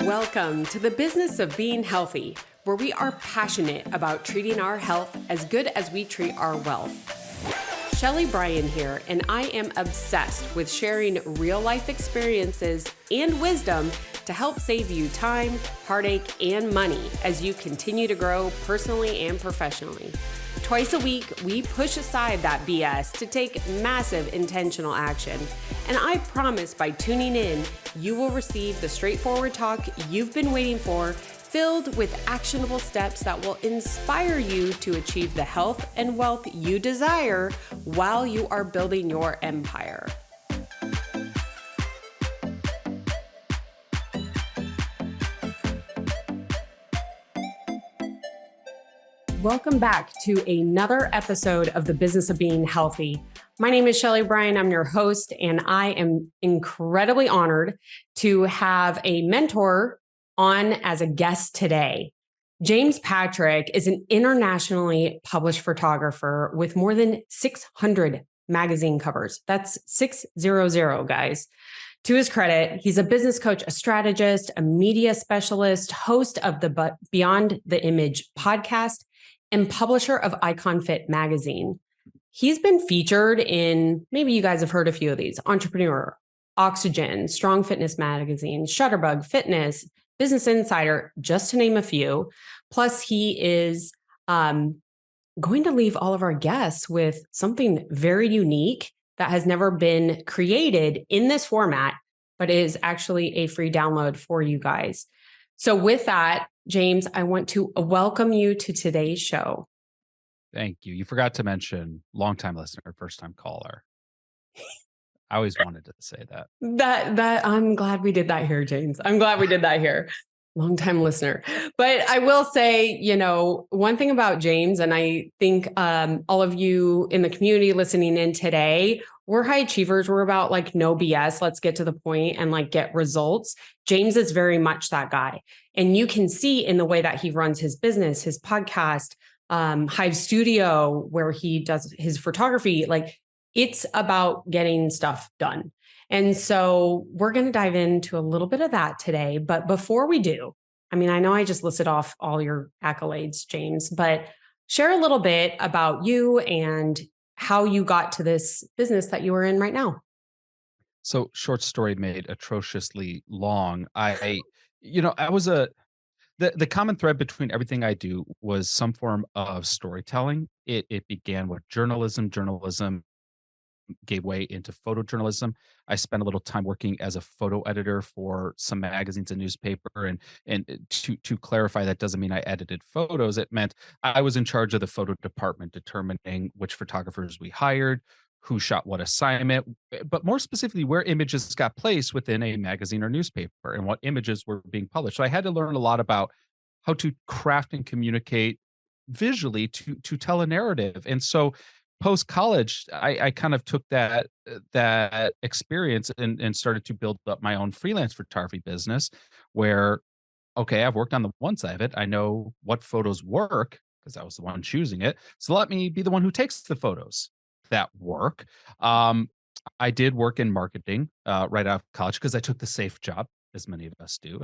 Welcome to the business of being healthy, where we are passionate about treating our health as good as we treat our wealth. Sheley Bryan here, and I am obsessed with sharing real-life experiences and wisdom to help save you time, heartache, and money as you continue to grow personally and professionally. Twice a week, we push aside that BS to take massive intentional action. And I promise by tuning in, you will receive the straightforward talk you've been waiting for, filled with actionable steps that will inspire you to achieve the health and wealth you desire while you are building your empire. Welcome back to another episode of the Business of Being Healthy. My name is Sheley Bryan. I'm your host, and I am incredibly honored to have a mentor on as a guest today. James Patrick is an internationally published photographer with more than 600 magazine covers. That's 600, guys. To his credit, he's a business coach, a strategist, a media specialist, host of the Beyond the Image podcast, and publisher of ICONFIT magazine. He's been featured in, maybe you guys have heard a few of these, Entrepreneur, Oxygen, Strong Fitness Magazine, Shutterbug, Fitness, Business Insider, just to name a few. Plus, he is going to leave all of our guests with something very unique that has never been created in this format, but is actually a free download for you guys. So with that, James, I want to welcome you to today's show. Thank you. You forgot to mention longtime listener, first time caller. I always wanted to say that. That I'm glad we did that here, James. I'm glad we did that here. Longtime listener. But I will say, one thing about James, and I think all of you in the community listening in today, we're high achievers. We're about no BS. Let's get to the point and get results. James is very much that guy. And you can see in the way that he runs his business, his podcast, Hive Studio, where he does his photography, it's about getting stuff done. And so we're going to dive into a little bit of that today. But before we do, I know I just listed off all your accolades, James, but share a little bit about you and how you got to this business that you are in right now. So short story made atrociously long. The common thread between everything I do was some form of storytelling. It began with journalism. Journalism gave way into photojournalism. I spent a little time working as a photo editor for some magazines and newspaper. And to clarify, that doesn't mean I edited photos. It meant I was in charge of the photo department, determining which photographers we hired, who shot what assignment, but more specifically, where images got placed within a magazine or newspaper and what images were being published. So I had to learn a lot about how to craft and communicate visually to tell a narrative. And so post-college, I kind of took that experience and started to build up my own freelance photography business where, okay, I've worked on the one side of it. I know what photos work because I was the one choosing it. So let me be the one who takes the photos that work. I did work in marketing right out of college because I took the safe job, as many of us do.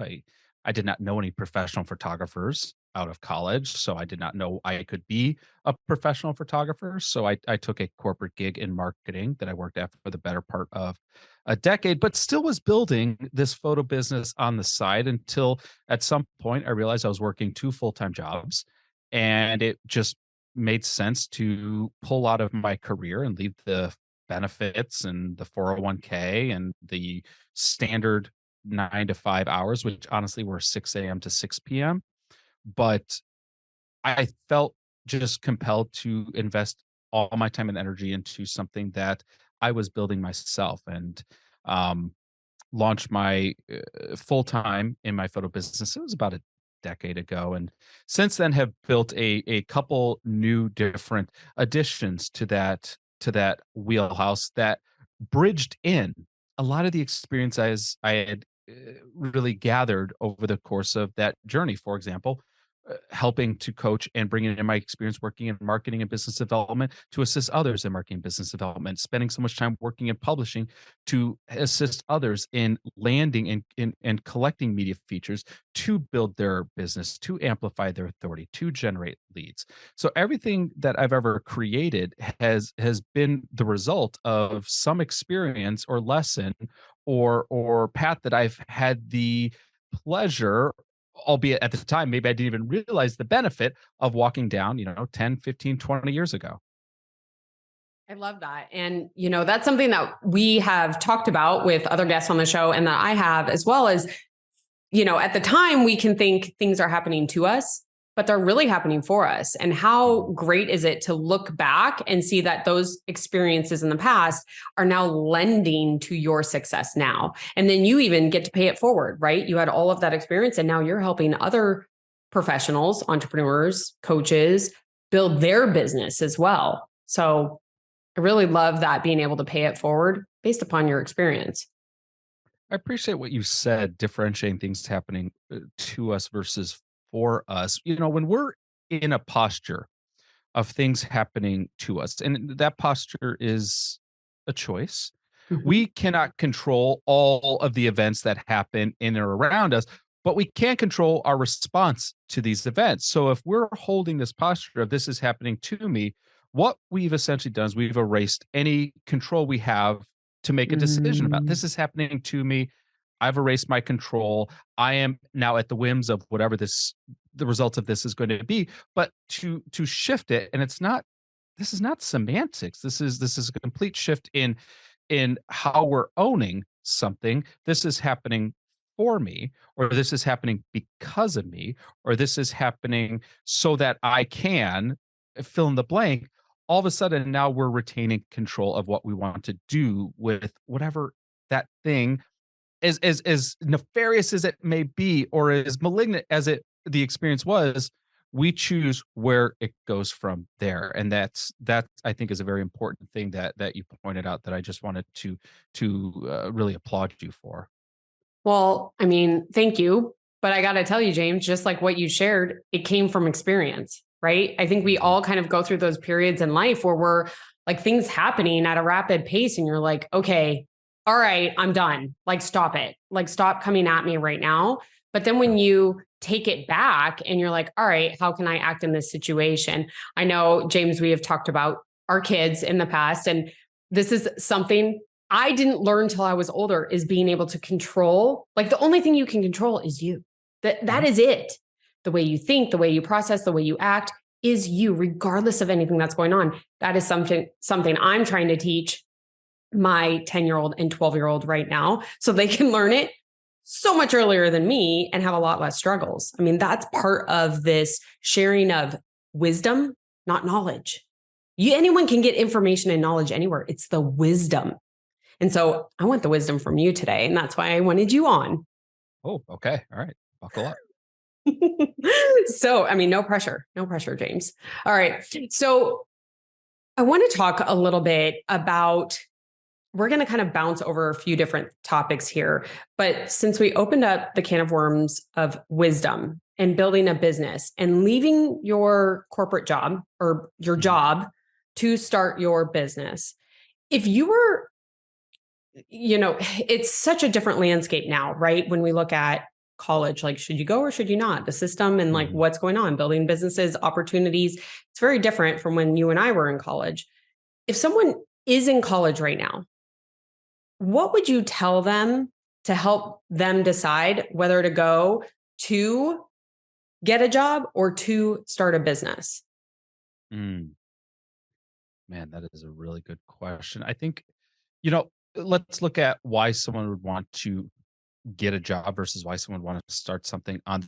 I did not know any professional photographers out of college, so I did not know I could be a professional photographer. So I took a corporate gig in marketing that I worked at for the better part of a decade, but still was building this photo business on the side until at some point I realized I was working two full-time jobs, and it just made sense to pull out of my career and leave the benefits and the 401k and the standard 9 to 5 hours, which honestly were 6 a.m. to 6 p.m. But I felt just compelled to invest all my time and energy into something that I was building myself, and launched my full time in my photo business. It was about a decade ago, and since then have built a couple new different additions to that wheelhouse that bridged in a lot of the experience I had really gathered over the course of that journey. For example, helping to coach and bringing in my experience working in marketing and business development to assist others in marketing and business development, spending so much time working in publishing to assist others in landing and collecting media features to build their business, to amplify their authority, to generate leads. So everything that I've ever created has been the result of some experience or lesson or path that I've had the pleasure, albeit at the time, maybe I didn't even realize the benefit of walking down, 10, 15, 20 years ago. I love that. And, that's something that we have talked about with other guests on the show and that I have as well as, at the time we can think things are happening to us, but they're really happening for us. And how great is it to look back and see that those experiences in the past are now lending to your success now. And then you even get to pay it forward, right? You had all of that experience and now you're helping other professionals, entrepreneurs, coaches build their business as well. So I really love that, being able to pay it forward based upon your experience. I appreciate what you said, differentiating things happening to us versus for us. When we're in a posture of things happening to us, and that posture is a choice. Mhm. We cannot control all of the events that happen in or around us, but we can control our response to these events. So if we're holding this posture of this is happening to me, what we've essentially done is we've erased any control we have to make a decision about Mm. this is happening to me. I've erased my control. I am now at the whims of whatever the result of this is going to be. But to shift it, and this is not semantics. This is a complete shift in how we're owning something. This is happening for me, or this is happening because of me, or this is happening so that I can fill in the blank. All of a sudden, now we're retaining control of what we want to do with whatever that thing, as nefarious as it may be, or as malignant as the experience was. We choose where it goes from there, and that I think is a very important thing that you pointed out that I just wanted to really applaud you for. Well, I mean, thank you. But I got to tell you, James, just like what you shared, it came from experience, right? I think we Mhm. all kind of go through those periods in life where we're like things happening at a rapid pace and you're like, okay, all right, I'm done. Like, stop it. Like, stop coming at me right now. But then when Yeah. you take it back and you're like, all right, how can I act in this situation? I know, James, we have talked about our kids in the past, and this is something I didn't learn till I was older, is being able to control. Like, the only thing you can control is you. That Mhm. is it. The way you think, the way you process, the way you act is you, regardless of anything that's going on. That is something I'm trying to teach my 10-year-old and 12-year-old right now so they can learn it so much earlier than me and have a lot less struggles. I mean, that's part of this sharing of wisdom, not knowledge. Anyone can get information and knowledge anywhere. It's the wisdom. And so I want the wisdom from you today. And that's why I wanted you on. Oh, okay. All right. Buckle up. So, I mean, no pressure, James. All right. So I want to talk a little bit about, we're going to kind of bounce over a few different topics here. But since we opened up the can of worms of wisdom and building a business and leaving your corporate job or your Mhm. job to start your business, if you were, it's such a different landscape now, right? When we look at college, like, should you go or should you not? The system and like Mhm. what's going on, building businesses, opportunities. It's very different from when you and I were in college. If someone is in college right now, what would you tell them to help them decide whether to go to get a job or to start a business? Mm. Man, that is a really good question. I think, you know, let's look at why someone would want to get a job versus why someone would want to start something on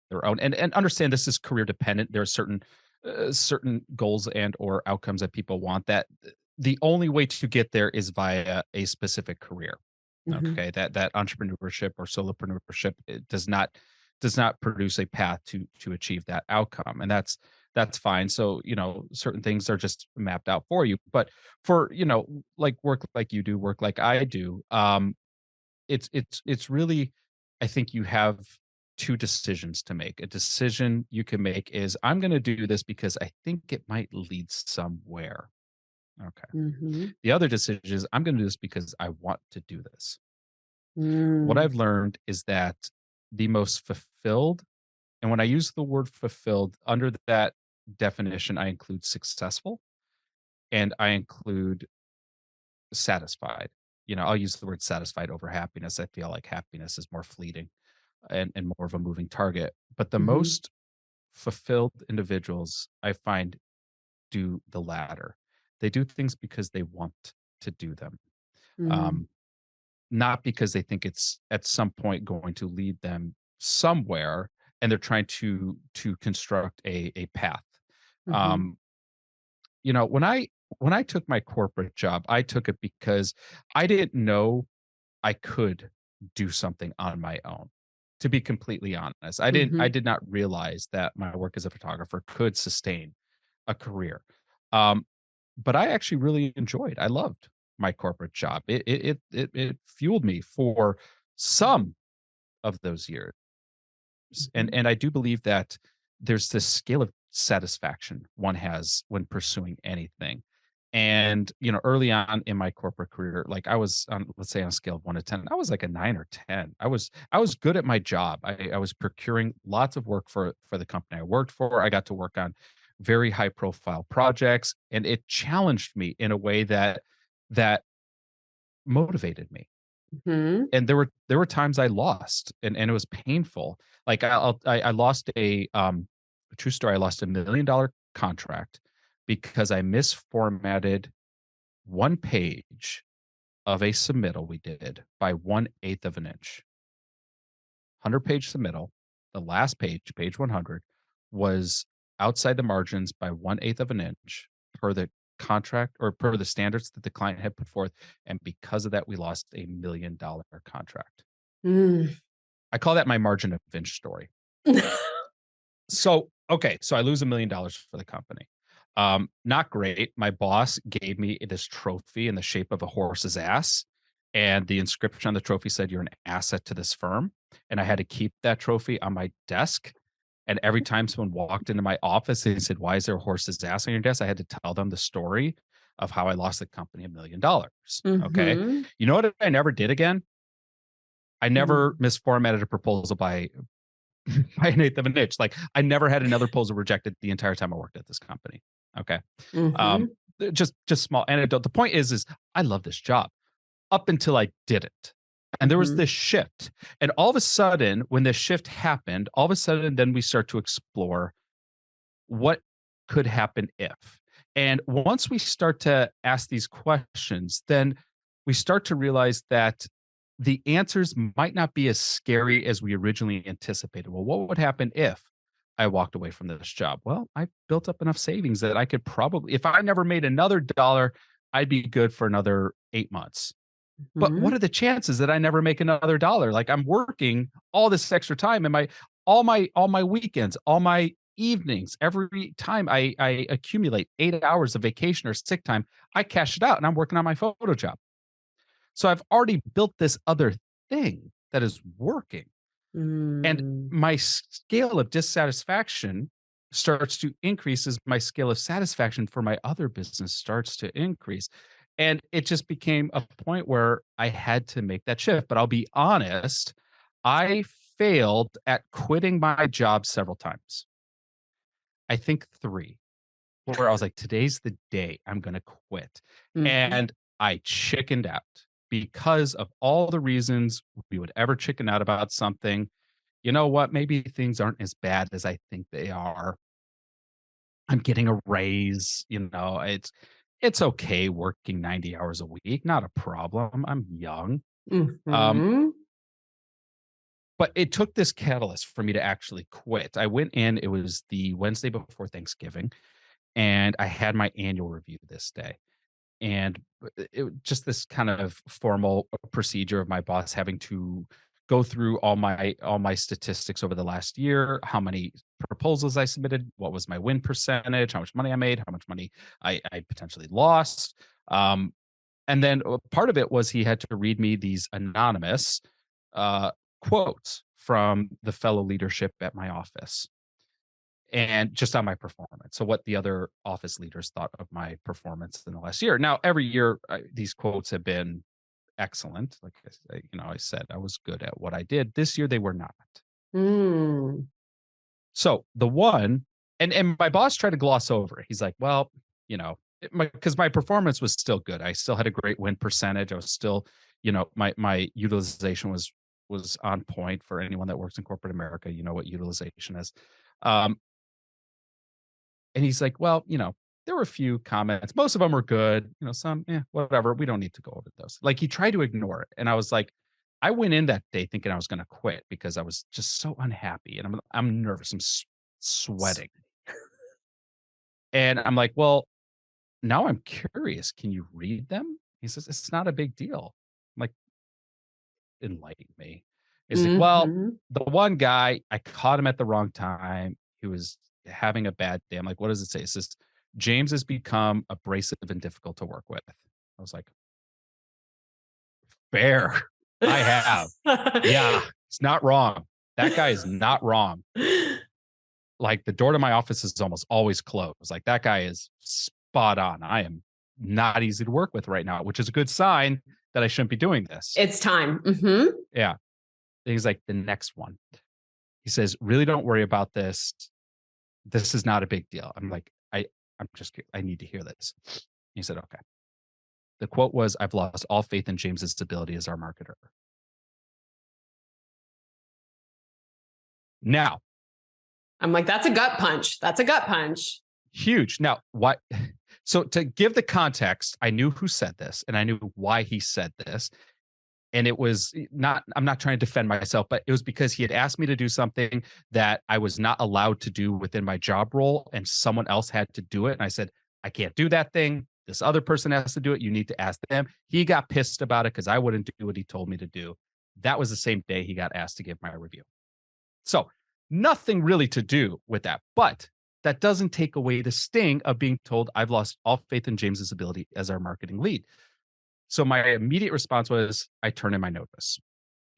their own, and understand this is career dependent. There are certain goals and or outcomes that people want, that the only way to get there is via a specific career. Mhm. Okay, that entrepreneurship or solopreneurship, it does not produce a path to achieve that outcome, and that's fine. So certain things are just mapped out for you, but for like work like you do, work like I do, it's really, I think you have two decisions to make. A decision you can make is, I'm going to do this because I think it might lead somewhere. Okay. Mhm. The other decision is, I'm going to do this because I want to do this. What Mm. I've learned is that the most fulfilled, and when I use the word fulfilled, under that definition, I include successful and I include satisfied. I'll use the word satisfied over happiness. I feel like happiness is more fleeting and more of a moving target. But the Mhm. most fulfilled individuals I find do the latter. They do things because they want to do them, Mm. um, not because they think it's at some point going to lead them somewhere, and they're trying to construct a path. Mhm. Um, when I took my corporate job, I took it because I didn't know I could do something on my own. To be completely honest, I Mhm. did not realize that my work as a photographer could sustain a career. Um, but I actually really enjoyed. I loved my corporate job. It fueled me for some of those years, and Mhm. I do believe that there's this scale of satisfaction one has when pursuing anything. And early on in my corporate career, like I was on, let's say, on a scale of 1 to 10, I was like a 9 or 10. I was good at my job. I was procuring lots of work for the company I worked for. I got to work on very high profile projects, and it challenged me in a way that motivated me. Mhm. And there were times I lost, and it was painful. Like I lost a true story. I lost $1 million contract because I misformatted one page of a submittal we did by 1/8 of an inch. 100-page submittal. The last page, page 100, was outside the margins by 1/8 of an inch per the contract, or per the standards that the client had put forth. And because of that, we lost $1 million contract. Mm. I call that my margin of inch story. So, okay, so I lose $1 million for the company. Not great. My boss gave me this trophy in the shape of a horse's ass, and the inscription on the trophy said, "You're an asset to this firm." And I had to keep that trophy on my desk. And every time someone walked into my office, they said, "Why is there a horse's ass on your desk?" I had to tell them the story of how I lost the company $1 million. Okay. Mhm. You know what I never did again? I never Mm. misformatted a proposal by by an eighth of an inch. Like, I never had another proposal rejected the entire time I worked at this company. Okay. Um, Mhm. just small anecdote. The point is I love this job up until I didn't. And there was Mhm. this shift. And all of a sudden, when this shift happened, all of a sudden, then we start to explore what could happen if. And once we start to ask these questions, then we start to realize that the answers might not be as scary as we originally anticipated. Well, what would happen if I walked away from this job? Well, I built up enough savings that I could probably, if I never made another dollar, I'd be good for another 8 months. But what Mhm. are the chances that I never make another dollar? Like, I'm working all this extra time, and all my weekends, all my evenings, every time I accumulate 8 hours of vacation or sick time, I cash it out and I'm working on my photo job. So I've already built this other thing that is working. And Mm. my scale of dissatisfaction starts to increase as my scale of satisfaction for my other business starts to increase. And it just became a point where I had to make that shift. But I'll be honest, I failed at quitting my job several times. I think three, where I was like, today's the day I'm going to quit. Mhm. And I chickened out because of all the reasons we would ever chicken out about something. You know what? Maybe things aren't as bad as I think they are. I'm getting a raise, it's okay working 90 hours a week, not a problem. I'm young. Um, Mhm. but it took this catalyst for me to actually quit. I went in, it was the Wednesday before Thanksgiving, and I had my annual review this day. And just this kind of formal procedure of my boss having to go through all my statistics over the last year, how many proposals I submitted, what was my win percentage, how much money I made, how much money I potentially lost. And then part of it was he had to read me these anonymous uh, quotes from the fellow leadership at my office and just on my performance. So what the other office leaders thought of my performance in the last year. Now, every year, these quotes have been excellent. Like I said, I was good at what I did. This year, they were not. Mm. So the one, and my boss tried to gloss over it. He's like, well, because my performance was still good. I still had a great win percentage. I was still, my utilization was on point. For anyone that works in corporate America, you know what utilization is. Um, and he's like, well, there were a few comments. Most of them were good. Some, whatever. We don't need to go over those. Like he tried to ignore it. And I was like, I went in that day thinking I was going to quit because I was just so unhappy and I'm nervous. I'm sweating. And I'm like, well, now I'm curious. Can you read them? He says, it's not a big deal. I'm like, enlighten me. He's like, well, Mhm. the one guy, I caught him at the wrong time. He was having a bad day. I'm like, what does it say? It says, James has become abrasive and difficult to work with. I was like, fair. I have. Yeah, it's not wrong. That guy is not wrong. Like the door to my office is almost always closed. Like that guy is spot on. I am not easy to work with right now, which is a good sign that I shouldn't be doing this. It's time. Mhm. Yeah. He's like, the next one. He says, really don't worry about this. This is not a big deal. I'm like, I need to hear this. He said, okay. The quote was, I've lost all faith in James's ability as our marketer. Now, I'm like, that's a gut punch. That's a gut punch. huge. Now, what? So to give the context, I knew who said this and I knew why he said this. And it was not, I'm not trying to defend myself, but it was because he had asked me to do something that I was not allowed to do within my job role and someone else had to do it. And I said, I can't do that thing. This other person has to do it. You need to ask them. He got pissed about it because I wouldn't do what he told me to do. That was the same day he got asked to give my review. So nothing really to do with that, but that doesn't take away the sting of being told I've lost all faith in James's ability as our marketing lead. So my immediate response was I turn in my notice.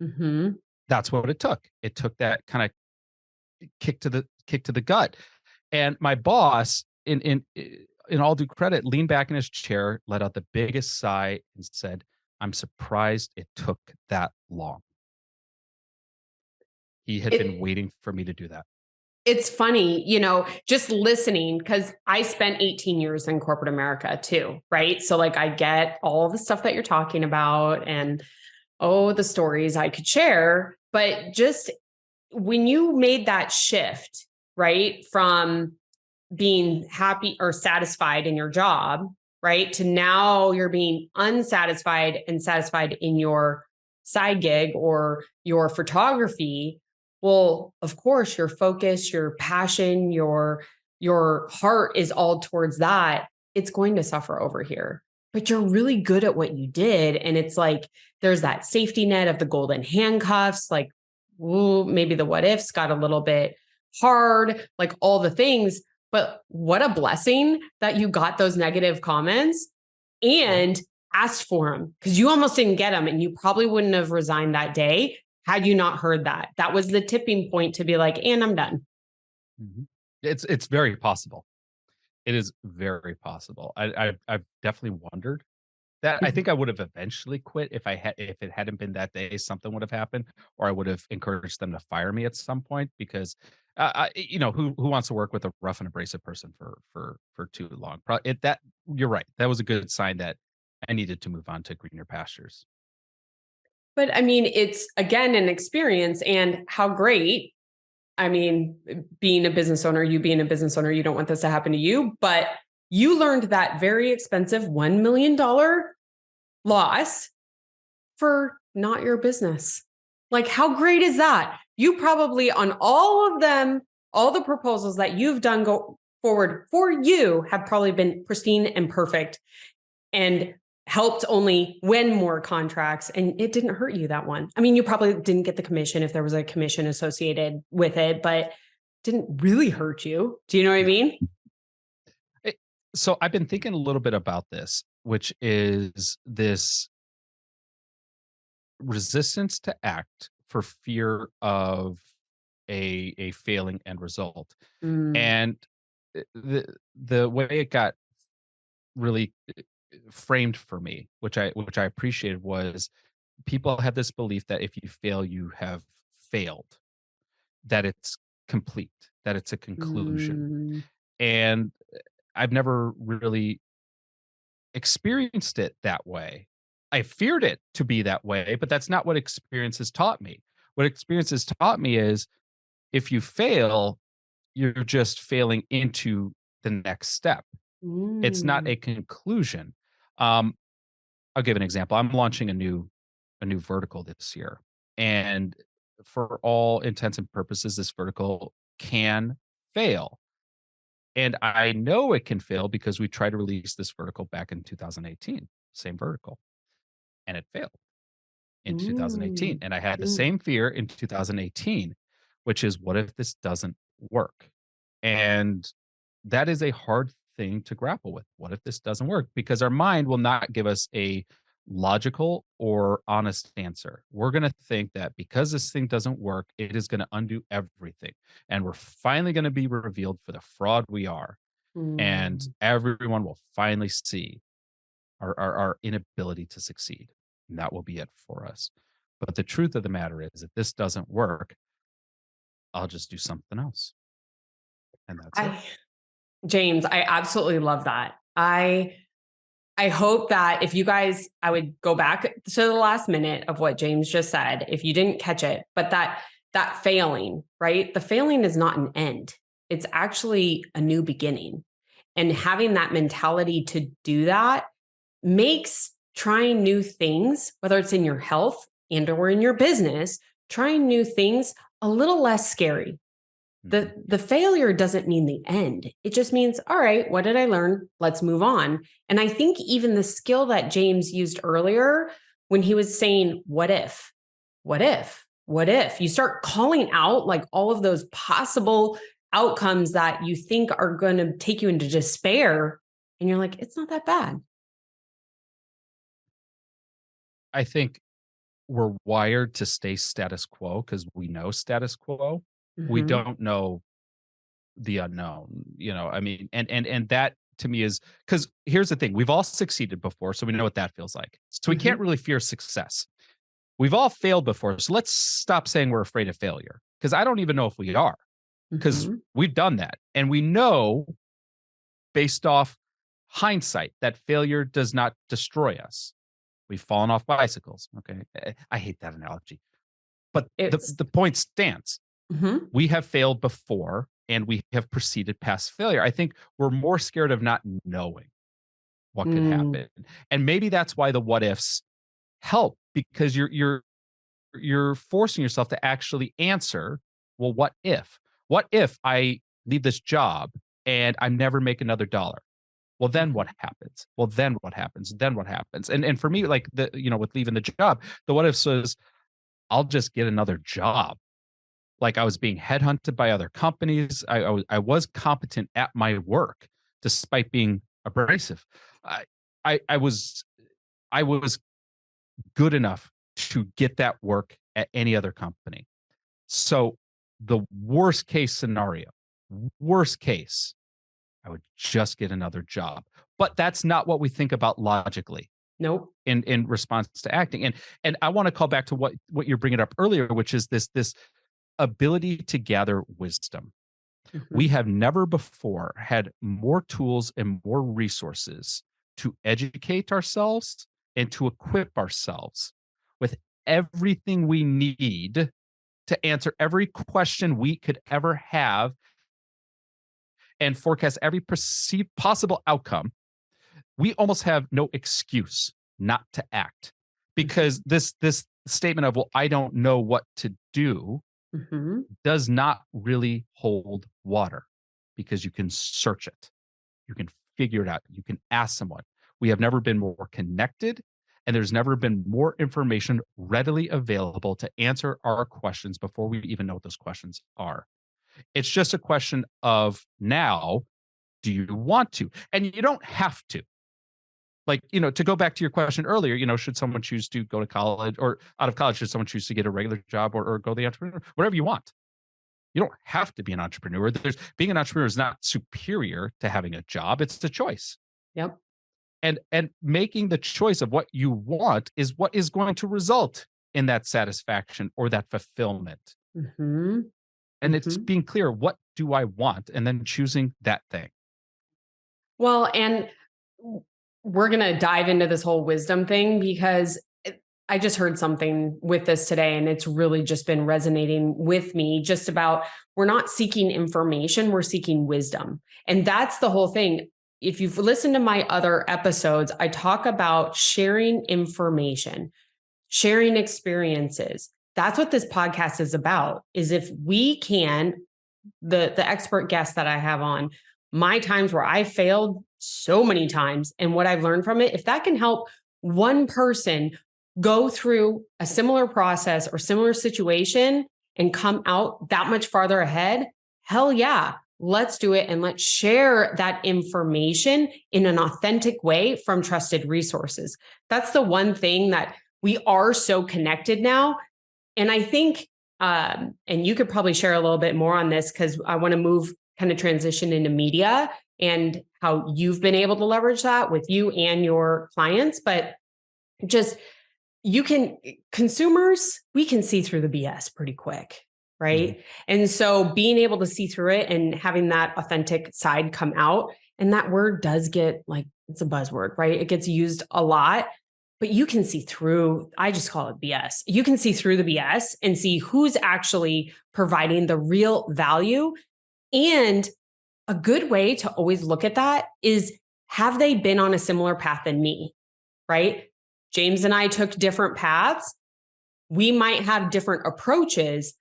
Mhm. That's what it took. It took that kind of kick to the gut. And my boss, in all due credit, leaned back in his chair, let out the biggest sigh, and said, "I'm surprised it took that long." He had been It waiting for me to do that. it's funny, just listening because I spent 18 years in corporate America too, right? So like I get all the stuff that you're talking about and the stories I could share, but just when you made that shift, right, from being happy or satisfied in your job, right, to now you're being unsatisfied and satisfied in your side gig or your photography. Well, of course, your focus, your passion, your heart is all towards that. It's going to suffer over here. But you're really good at what you did. And it's like there's that safety net of the golden handcuffs, like, ooh, maybe the what ifs got a little bit hard, like all the things. But what a blessing that you got those negative comments and asked for them because you almost didn't get them and you probably wouldn't have resigned that day had you not heard that. That was the tipping point to be like, and I'm done. Mhm. It's very possible. It is very possible. I've definitely wondered that. I think I would have eventually quit if it hadn't been that day, something would have happened, or I would have encouraged them to fire me at some point because, who wants to work with a rough and abrasive person for too long? That you're right. That was a good sign that I needed to move on to greener pastures. But I mean, it's again an experience and how great. I mean, being a business owner, you being a business owner, you don't want this to happen to you, but you learned that very expensive $1 million loss for not your business. Like, how great is that? You probably, on all of them, all the proposals that you've done go forward for you have probably been pristine and perfect and helped only win more contracts. And it didn't hurt you that one. I mean, you probably didn't get the commission if there was a commission associated with it, but didn't really hurt you. Do you know what I mean? It- so I've been thinking a little bit about this, which is this resistance to act for fear of a failing end result. Mm, And the way it got really framed for me, which I appreciated, was people have this belief that if you fail, you have failed, that it's complete, that it's a conclusion. mm, And I've never really experienced it that way. I feared it to be that way, but that's not what experience has taught me. What experience has taught me is if you fail, you're just failing into the next step. It's not mm, a conclusion. Um, I'll give an example. I'm launching a new vertical this year, and for all intents and purposes, this vertical can fail. And I know it can fail because we tried to release this vertical back in 2018, same vertical, and it failed in 2018. mm, And I had the mm. same fear in 2018, which is what if this doesn't work? And that is a hard thing to grapple with. What if this doesn't work? Because our mind will not give us a logical or honest answer. We're going to think that because this thing doesn't work, it is going to undo everything. And we're finally going to be revealed for the fraud we are. And Mm. everyone will finally see our inability to succeed. And that will be it for us. But the truth of the matter is, if this doesn't work, I'll just do something else. And that's it. I, James, I absolutely love that. I hope that if you guys, I would go back to the last minute of what James just said, if you didn't catch it, but that failing, right? The failing is not an end. It's actually a new beginning. And having that mentality to do that makes trying new things, whether it's in your health and or in your business, trying new things a little less scary. Mhm. The failure doesn't mean the end. It just means, all right, what did I learn? Let's move on. And I think even the skill that James used earlier when he was saying, what if? What if? What if? You start calling out like all of those possible outcomes that you think are going to take you into despair. And you're like, it's not that bad. I think we're wired to stay status quo because we know status quo. We Mm-hmm. don't know the unknown, I mean, and that to me is because here's the thing, we've all succeeded before, so we know what that feels like. So we can't Mm-hmm. really fear success. We've all failed before, so let's stop saying we're afraid of failure because I don't even know if we are, because Mm-hmm. we've done that. And we know based off hindsight that failure does not destroy us. We've fallen off bicycles. Okay. I hate that analogy. But the, It's the point stands. mm-hmm. We have failed before and we have proceeded past failure. I think we're more scared of not knowing what could Mm, happen. And maybe that's why the what ifs help, because you're forcing yourself to actually answer, well, what if? What if I leave this job and I never make another dollar? Well, then what mhm. happens? Well, then what happens? Then what happens? And for me, like with leaving the job, the what if was I'll just get another job. Like I was being headhunted by other companies. I was competent at my work despite being abrasive. I I was good enough to get that work at any other company. So the worst case scenario, worst case, I would just get another job. But that's not what we think about logically Nope. in response to acting. And I want to call back to what you're bringing up earlier, which is this ability to gather wisdom. We Mhm. have never before had more tools and more resources to educate ourselves and to equip ourselves with everything we need to answer every question we could ever have and forecast every perceived possible outcome. We almost have no excuse not to act, because Mhm. this statement of, well, I don't know what to do, Mhm. does not really hold water, because you can search it. You can figure it out. You can ask someone. We have never been more connected, and there's never been more information readily available to answer our questions before we even know what those questions are. It's just a question of now, do you want to? And you don't have to. Like, to go back to your question earlier, should someone choose to go to college or out of college, should someone choose to get a regular job or go the entrepreneur, whatever you want. You don't have to be an entrepreneur. Being an entrepreneur is not superior to having a job. It's a choice. Yep. And making the choice of what you want is what is going to result in that satisfaction or that fulfillment. Mm-hmm. And it's being clear, what do I want? And then choosing that thing. Well, and we're going to dive into this whole wisdom thing because I just heard something with this today, and it's really just been resonating with me just about we're not seeking information, we're seeking wisdom. And that's the whole thing. If you've listened to my other episodes, I talk about sharing information, sharing experiences. That's what this podcast is about, is if we can, the expert guests that I have on, my times where I failed so many times and what I've learned from it, if that can help one person go through a similar process or similar situation and come out that much farther ahead, hell yeah, let's do it. And let's share that information in an authentic way from trusted resources. That's the one thing that we are so connected now. And I think, and you could probably share a little bit more on this because I want to kind of transition into media and how you've been able to leverage that with you and your clients. But just, consumers, we can see through the BS pretty quick, right? Mm-hmm. And so being able to see through it and having that authentic side come out, and that word does get it's a buzzword, right? It gets used a lot, but you can see through, I just call it BS. You can see through the BS and see who's actually providing the real value. And a good way to always look at that is, have they been on a similar path than me, right? James and I took different paths. We might have different approaches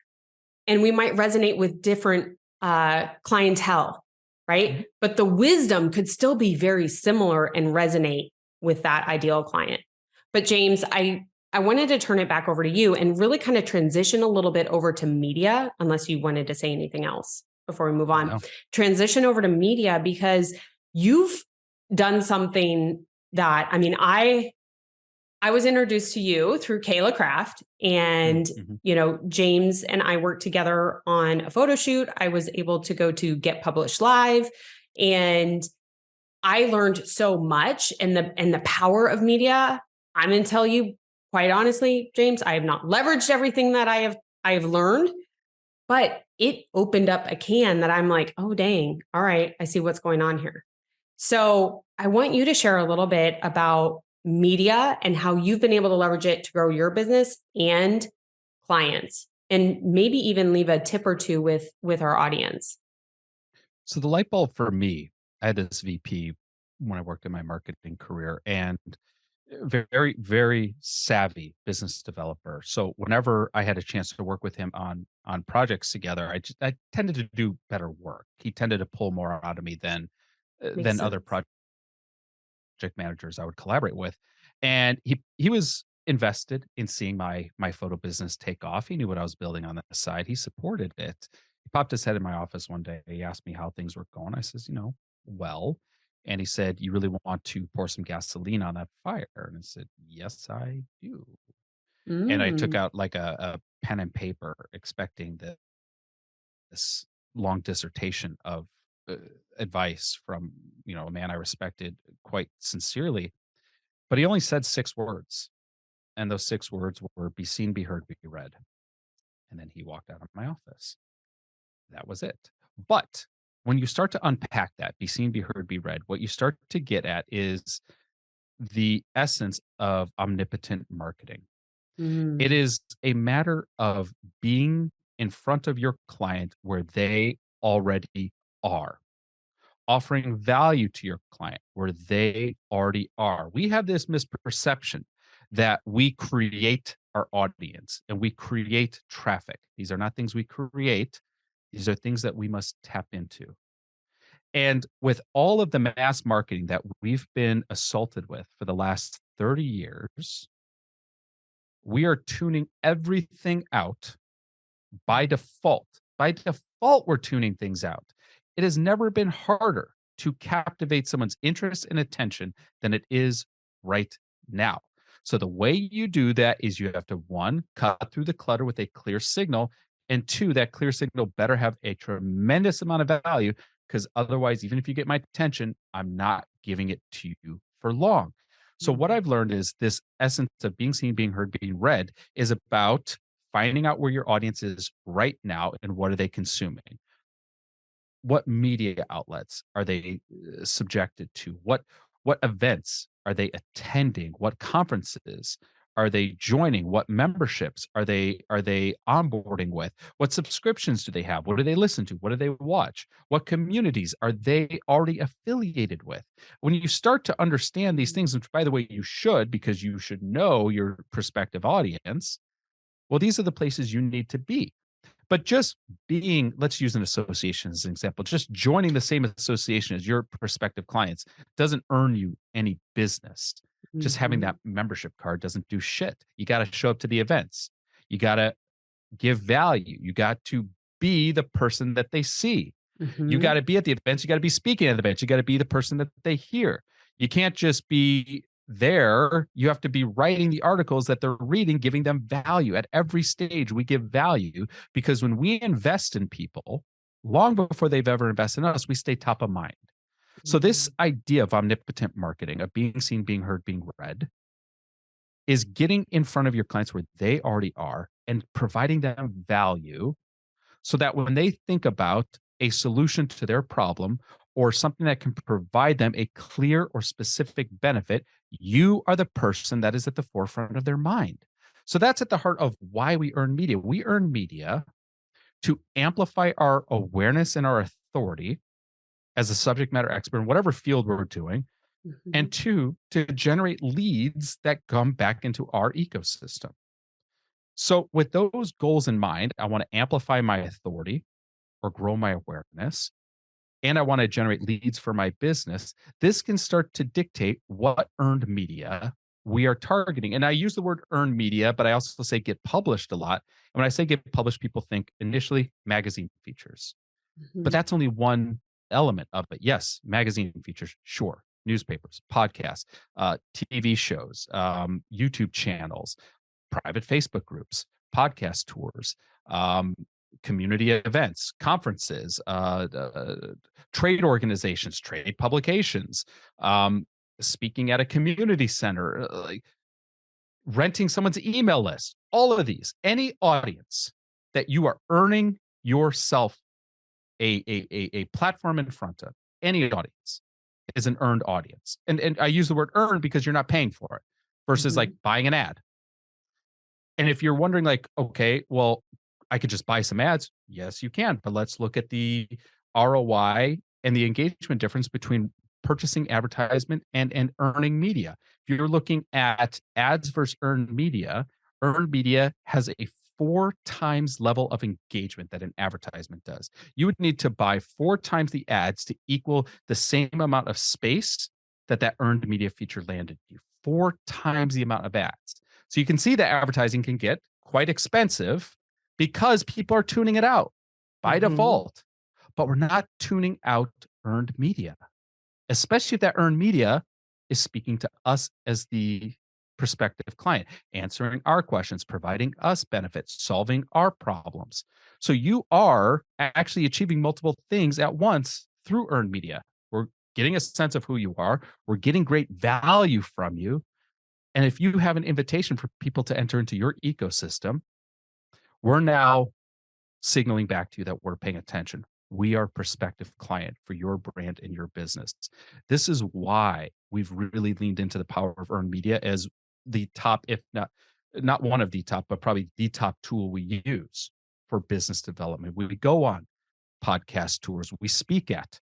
and we might resonate with different clientele, right? Mm-hmm. But the wisdom could still be very similar and resonate with that ideal client. But James, I wanted to turn it back over to you and really kind of transition a little bit over to media, unless you wanted to say anything else before we move on. No. Transition over to media because you've done something that, I was introduced to you through Kayla Craft, and James and I worked together on a photo shoot. I was able to go to Get Published Live, and I learned so much and the power of media. I'm going to tell you quite honestly, James, I have not leveraged everything that I have learned, but it opened up a can that I'm like, oh dang, all right, I see what's going on here. So I want you to share a little bit about media and how you've been able to leverage it to grow your business and clients, and maybe even leave a tip or two with our audience. So the light bulb for me, I had this VP when I worked in my marketing career, and very, very savvy business developer. So whenever I had a chance to work with him on projects together, I tended to do better work. He tended to pull more out of me than other project managers I would collaborate with. And he was invested in seeing my photo business take off. He knew what I was building on the side. He supported it. He popped his head in my office one day. He asked me how things were going. I says, well. And he said, you really want to pour some gasoline on that fire? And I said, yes, I do. And I took out like a pen and paper, expecting this long dissertation of advice from a man I respected quite sincerely. But he only said 6 words, and those 6 words were be seen, be heard, be read. And then he walked out of my office. That was it. But when you start to unpack that, be seen, be heard, be read, what you start to get at is the essence of omnipotent marketing. It is a matter of being in front of your client where they already are, offering value to your client where they already are. We have this misperception that we create our audience and we create traffic. These are not things we create. These are things that we must tap into. And with all of the mass marketing that we've been assaulted with for the last 30 years, we are tuning everything out by default. By default, we're tuning things out. It has never been harder to captivate someone's interest and attention than it is right now. So the way you do that is you have to, one, cut through the clutter with a clear signal. And two, that clear signal better have a tremendous amount of value, because otherwise, even if you get my attention, I'm not giving it to you for long. So what I've learned is this essence of being seen, being heard, being read is about finding out where your audience is right now and what are they consuming. What media outlets are they subjected to? What events are they attending? What conferences are they joining? What memberships are they onboarding with? What subscriptions do they have? What do they listen to? What do they watch? What communities are they already affiliated with? When you start to understand these things, which by the way you should, because you should know your prospective audience, well, these are the places you need to be. But just being, let's use an association as an example, just joining the same association as your prospective clients doesn't earn you any business. Just having Mhm. that membership card doesn't do shit. You got to show up to the events. You got to give value. You got to be the person that they see. You got Mhm. to be at the events. You got to be speaking at the events. You got to be the person that they hear. You can't just be there. You have to be writing the articles that they're reading, giving them value. At every stage, we give value because when we invest in people, long before they've ever invested in us, we stay top of mind. So, this Mhm. idea of omnipotent marketing, of being seen, being heard, being read, is getting in front of your clients where they already are and providing them value so that when they think about a solution to their problem or something that can provide them a clear or specific benefit, you are the person that is at the forefront of their mind. So that's at the heart of why we earn media. We earn media to amplify our awareness and our authority as a subject matter expert in whatever field we're doing, and Mhm. two, to generate leads that come back into our ecosystem. So, with those goals in mind, I want to amplify my authority or grow my awareness, and I want to generate leads for my business. This can start to dictate what earned media we are targeting. And I use the word earned media, but I also say get published a lot. And when I say get published, people think initially magazine features, but Mhm. that's only one element of it. Yes, magazine features, sure. Newspapers, podcasts, TV shows, YouTube channels, private Facebook groups, podcast tours, um, community events, conferences, trade organizations, trade publications, speaking at a community center, like renting someone's email list, all of these, any audience that you are earning yourself a platform in front of, any audience is an earned audience. And I use the word earned because you're not paying for it versus like Mhm. buying an ad. And if you're wondering, like, okay, well, I could just buy some ads. Yes, you can. But let's look at the ROI and the engagement difference between purchasing advertisement and earning media. If you're looking at ads versus earned media has a 4 times level of engagement that an advertisement does. You would need to buy 4 times the ads to equal the same amount of space that that earned media feature landed you. 4 times the amount of ads. So you can see that advertising can get quite expensive because people are tuning it out by Mhm. default. But we're not tuning out earned media, especially if that earned media is speaking to us as the prospective client, answering our questions, providing us benefits, solving our problems. So you are actually achieving multiple things at once through earned media. We're getting a sense of who you are, we're getting great value from you, and if you have an invitation for people to enter into your ecosystem, we're now signaling back to you that we're paying attention. We are a prospective client for your brand and your business. This is why we've really leaned into the power of earned media as the top, if not one of the top, but probably the top tool we use for business development. We go on podcast tours, we speak at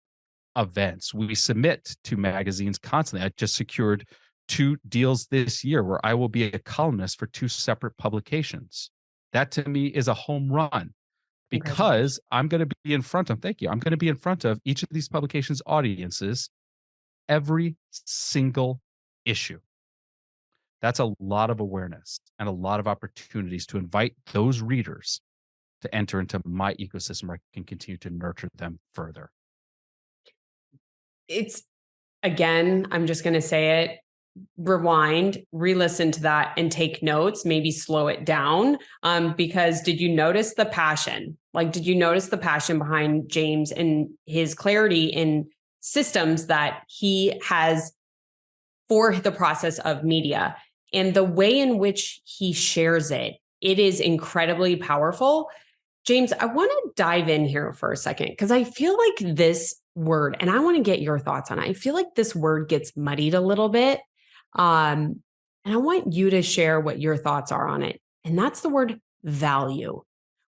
events. We submit to magazines constantly. I just secured 2 deals this year where I will be a columnist for 2 separate publications. That to me is a home run Congratulations. because I'm going to be in front of, thank you, I'm going to be in front of each of these publications' audiences every single issue. That's a lot of awareness and a lot of opportunities to invite those readers to enter into my ecosystem where I can continue to nurture them further. It's again, I'm just going to say it. rewind, re-listen to that and take notes, maybe slow it down. Because did you notice the passion? Like, did you notice the passion behind James and his clarity in systems that he has for the process of media and the way in which he shares it? It is incredibly powerful. James, I want to dive in here for a second because I feel like this word, and I want to get your thoughts on it. I feel like this word gets muddied a little bit. And I want you to share what your thoughts are on it. And that's the word value.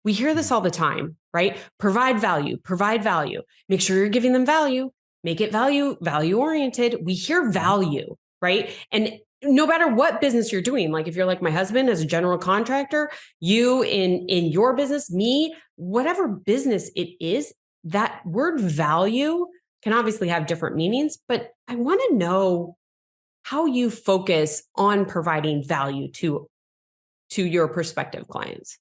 We hear this all the time, right? Provide value, provide value. Make sure you're giving them value, make it value oriented. We hear value, right? And no matter what business you're doing, like if you're like my husband as a general contractor, you in your business, me, whatever business it is, that word value can obviously have different meanings, but I want to know how you focus on providing value to your prospective clients.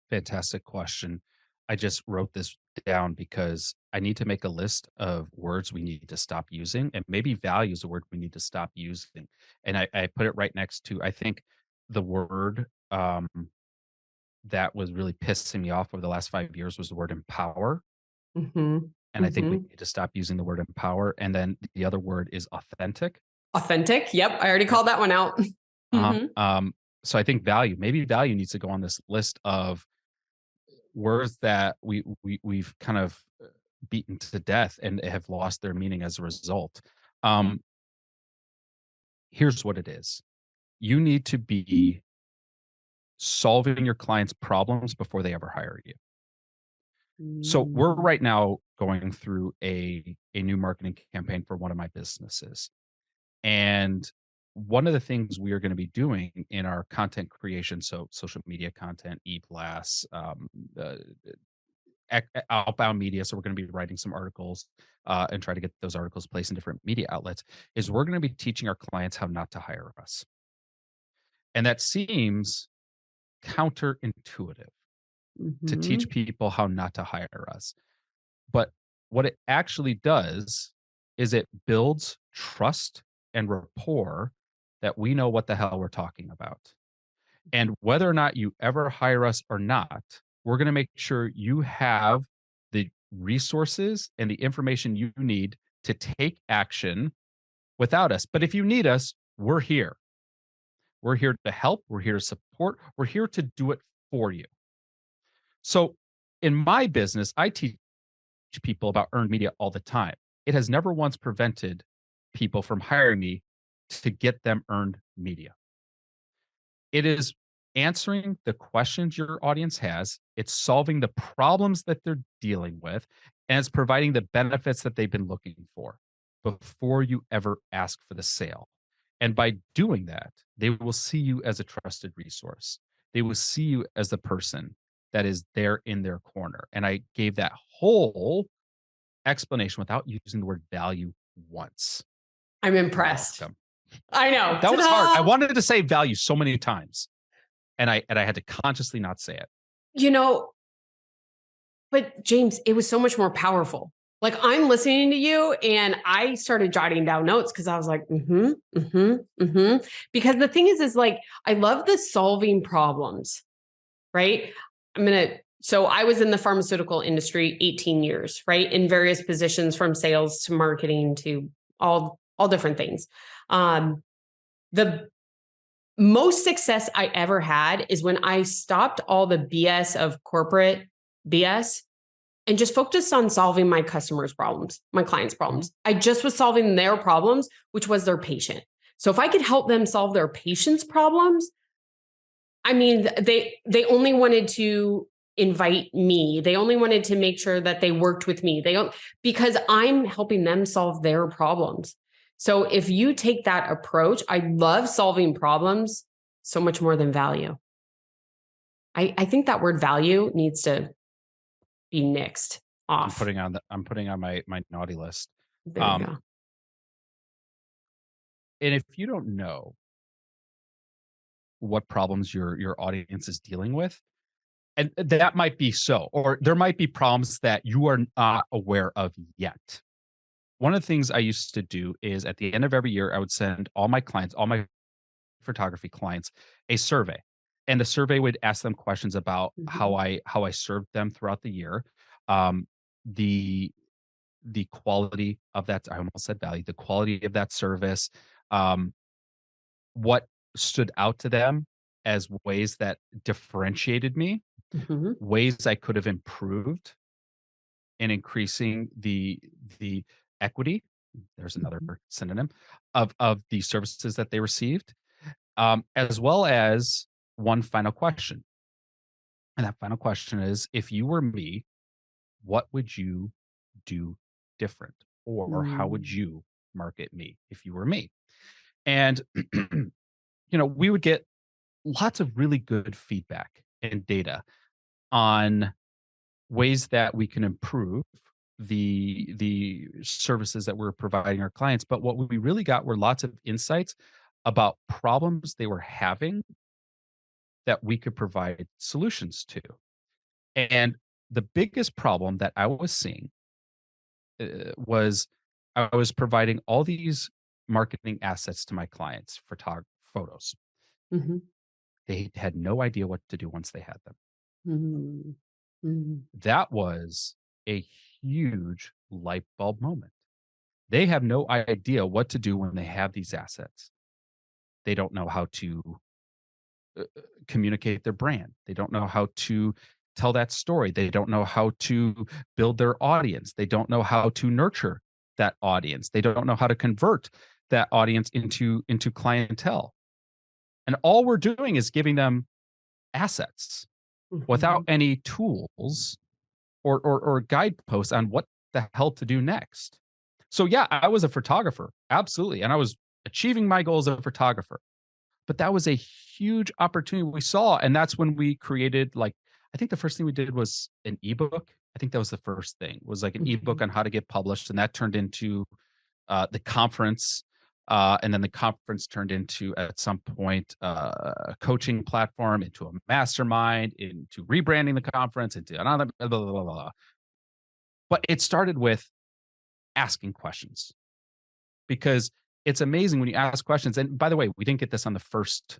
Fantastic question. I just wrote this down because I need to make a list of words we need to stop using, and maybe value is a word we need to stop using. And I put it right next to, I think, the word that was really pissing me off over the last 5 years was the word empower. Mm-hmm. And I think we Mm-hmm. need to stop using the word empower. And then the other word is authentic. Authentic. Yep. I already Yep. called that one out. Uh-huh. Mm-hmm. So I think maybe value needs to go on this list of words that we've kind of beaten to death and have lost their meaning as a result. Um, Here's what it is. You need to be solving your clients' problems before they ever hire you. So we're right now going through a new marketing campaign for one of my businesses. And one of the things we are going to be doing in our content creation, so social media content, e-blasts, outbound media. So we're going to be writing some articles and try to get those articles placed in different media outlets. Is we're going to be teaching our clients how not to hire us, and that seems counterintuitive to Mm-hmm. teach people how not to hire us. But what it actually does is it builds trust and rapport that we know what the hell we're talking about. And whether or not you ever hire us or not, we're going to make sure you have the resources and the information you need to take action without us. But if you need us, we're here. We're here to help. We're here to support. We're here to do it for you. So in my business, I teach people about earned media all the time. It has never once prevented people from hiring me to get them earned media. It is answering the questions your audience has, it's solving the problems that they're dealing with, and it's providing the benefits that they've been looking for before you ever ask for the sale. And by doing that, they will see you as a trusted resource. They will see you as the person that is there in their corner. And I gave that whole explanation without using the word value once. I'm You're impressed. welcome. I know. That was hard. I Ta-da! wanted to say value so many times, and I had to consciously not say it. You know, but James, it was so much more powerful. Like I'm listening to you and I started jotting down notes because I was like, Because the thing is like, I love the solving problems, right? So I was in the pharmaceutical industry 18 years, right? In various positions from sales to marketing to all different things. The most success I ever had is when I stopped all the BS of corporate BS and just focused on solving my customers' problems, my clients' problems. I just was solving their problems, which was their patient. So if I could help them solve their patient's problems, I mean, they only wanted to invite me. They only wanted to make sure that they worked with me. They don't because I'm helping them solve their problems. So if you take that approach, I love solving problems so much more than value. I think that word value needs to be nixed off. I'm putting on my naughty list. There you go. And if you don't know what problems your audience is dealing with, and that might be so, or there might be problems that you are not aware of yet. one of the things I used to do is at the end of every year, I would send all my clients, all my photography clients, a survey. And the survey would ask them questions about Mhm. how I served them throughout the year, um, the the quality of that, I almost said value, the quality of that service, um, what stood out to them as ways that differentiated me, Mhm. ways I could have improved in increasing the equity, there's another Mhm. synonym, of the services that they received, as well as one final question. And that final question is, if you were me, what would you do different? Or how would Mm. you market me if you were me? And, we would get lots of really good feedback and data on ways that we can improve the services that we're providing our clients. But what we really got were lots of insights about problems they were having that we could provide solutions to. And the biggest problem that I was seeing was I was providing all these marketing assets to my clients, photos. Mhm. They had no idea what to do once they had them. Mhm. Mhm. That was a huge light bulb moment. They have no idea what to do when they have these assets. They don't know how to communicate their brand. They don't know how to tell that story. They don't know how to build their audience. They don't know how to nurture that audience. They don't know how to convert that audience into clientele. And all we're doing is giving them assets without Mhm. any tools or guideposts on what the hell to do next. So yeah, I was a photographer, absolutely, and I was achieving my goals as a photographer. But that was a huge opportunity we saw, and that's when we created, like, I think the first thing we did was an ebook. I think that was the first thing, was like an ebook Mhm. on how to get published, and that turned into, the conference, and then the conference turned into, at some point, a coaching platform, into a mastermind, into rebranding the conference, into another blah, blah, blah, blah, blah. But it started with asking questions, because it's amazing when you ask questions, and by the way, we didn't get this on the first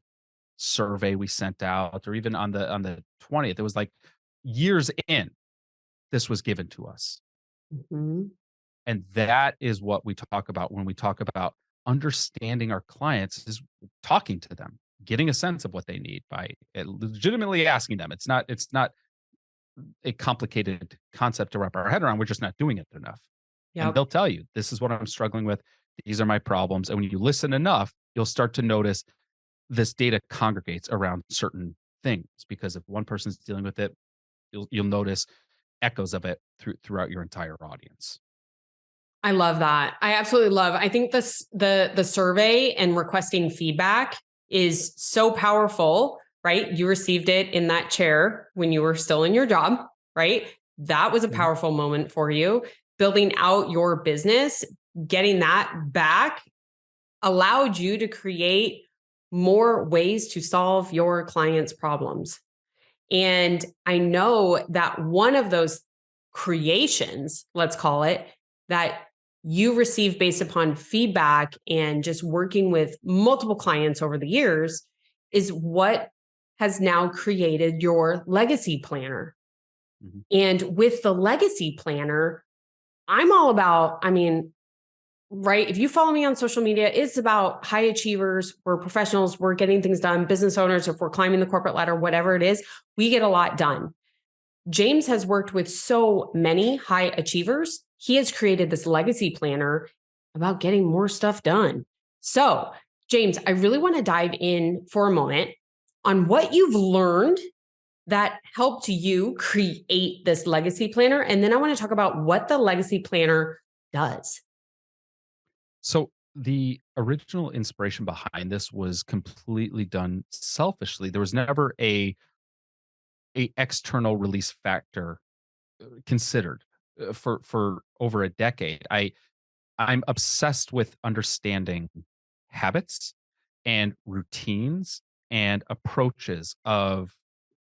survey we sent out or even on the 20th. It was like years in, this was given to us. Mhm. And that is what we talk about when we talk about understanding our clients, is talking to them, getting a sense of what they need by legitimately asking them. It's not a complicated concept to wrap our head around. We're just not doing it enough. And Yep. they'll tell you, this is what I'm struggling with. These are my problems. And when you listen enough, you'll start to notice this data congregates around certain things, because if one person's dealing with it, you'll notice echoes of it throughout your entire audience. I love that. I absolutely love. I think the survey and requesting feedback is so powerful, right? You received it in that chair when you were still in your job, right? That was a Mhm. powerful moment for you. Building out your business, getting that back allowed you to create more ways to solve your clients' problems. And I know that one of those creations, let's call it, that you receive based upon feedback and just working with multiple clients over the years is what has now created your legacy planner. Mhm. And with the legacy planner, I'm all about, I mean, right? If you follow me on social media, it's about high achievers. We're professionals. We're getting things done. Business owners, if we're climbing the corporate ladder, whatever it is, we get a lot done. James has worked with so many high achievers. He has created this legacy planner about getting more stuff done. So, James, I really want to dive in for a moment on what you've learned that helped you create this legacy planner. And then I want to talk about what the legacy planner does. So the original inspiration behind this was completely done selfishly. There was never a external release factor considered for over a decade. I'm obsessed with understanding habits and routines and approaches of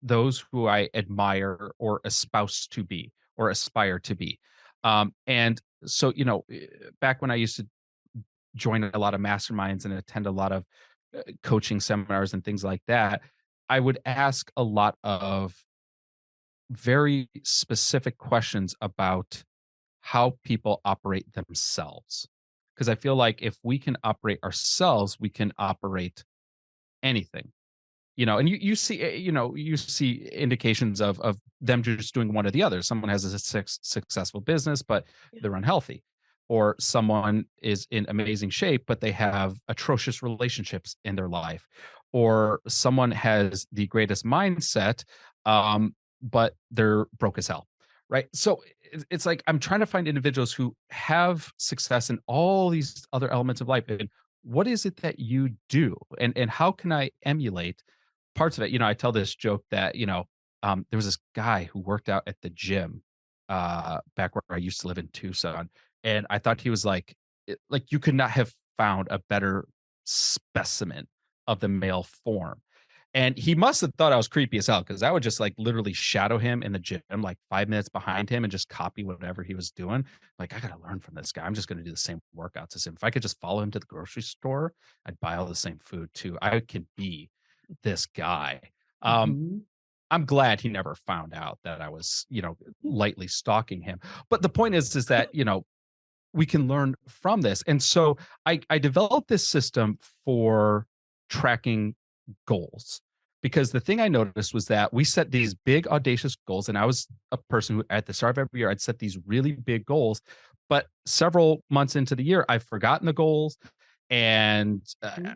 those who I admire or espouse to be or aspire to be. And So, back when I used to join a lot of masterminds and attend a lot of coaching seminars and things like that, I would ask a lot of very specific questions about how people operate themselves. Because I feel like if we can operate ourselves, we can operate anything. And you see, you see indications of them just doing one or the other. Someone has a successful business, but Yeah. they're unhealthy, or someone is in amazing shape, but they have atrocious relationships in their life, or someone has the greatest mindset, but they're broke as hell, right? So it's like I'm trying to find individuals who have success in all these other elements of life. And what is it that you do, and how can I emulate parts of it? I tell this joke that, there was this guy who worked out at the gym, back where I used to live in Tucson. And I thought he was like you could not have found a better specimen of the male form. And he must have thought I was creepy as hell, because I would just like literally shadow him in the gym, like 5 minutes behind him, and just copy whatever he was doing. Like, I got to learn from this guy. I'm just going to do the same workouts as him. If I could just follow him to the grocery store, I'd buy all the same food too. I could be this guy. Um, Mm-hmm. I'm glad he never found out that I was, lightly stalking him. But the point is that, we can learn from this. And so I developed this system for tracking goals, because the thing I noticed was that we set these big audacious goals. And I was a person who at the start of every year, I'd set these really big goals, but several months into the year, I've forgotten the goals, and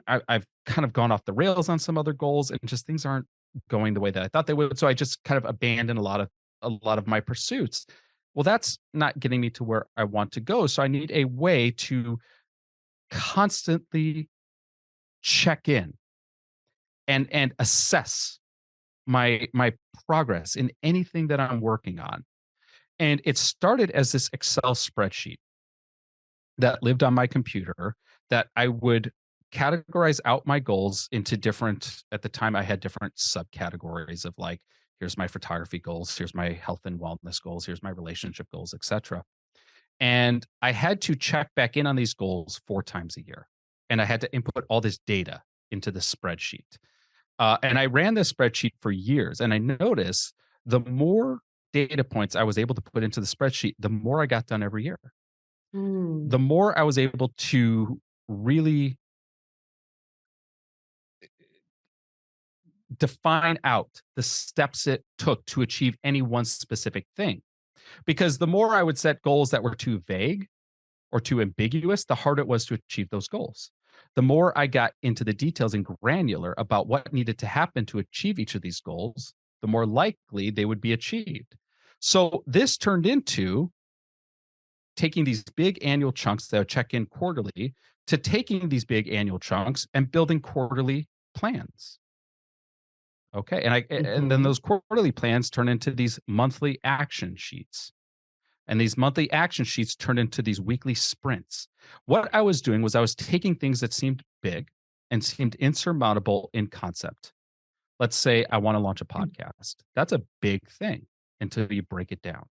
I've kind of gone off the rails on some other goals, and just things aren't going the way that I thought they would. So I just kind of abandoned a lot of my pursuits. Well, that's not getting me to where I want to go. So I need a way to constantly check in and assess my progress in anything that I'm working on. And it started as this Excel spreadsheet that lived on my computer, that I would categorize out my goals into different, at the time I had different subcategories of like, here's my photography goals, here's my health and wellness goals, here's my relationship goals, etc. And I had to check back in on these goals 4 times a year. And I had to input all this data into the spreadsheet. And I ran this spreadsheet for years. And I noticed the more data points I was able to put into the spreadsheet, the more I got done every year. The Mm. more I was able to really define out the steps it took to achieve any one specific thing. Because the more I would set goals that were too vague or too ambiguous, the harder it was to achieve those goals. The more I got into the details and granular about what needed to happen to achieve each of these goals, the more likely they would be achieved. So this turned into taking these big annual chunks that I check in quarterly, to taking these big annual chunks and building quarterly plans. Okay. And then Mm-hmm. those quarterly plans turn into these monthly action sheets. And these monthly action sheets turn into these weekly sprints. What I was doing was I was taking things that seemed big and seemed insurmountable in concept. Let's say I want to launch a podcast. That's a big thing until you break it down.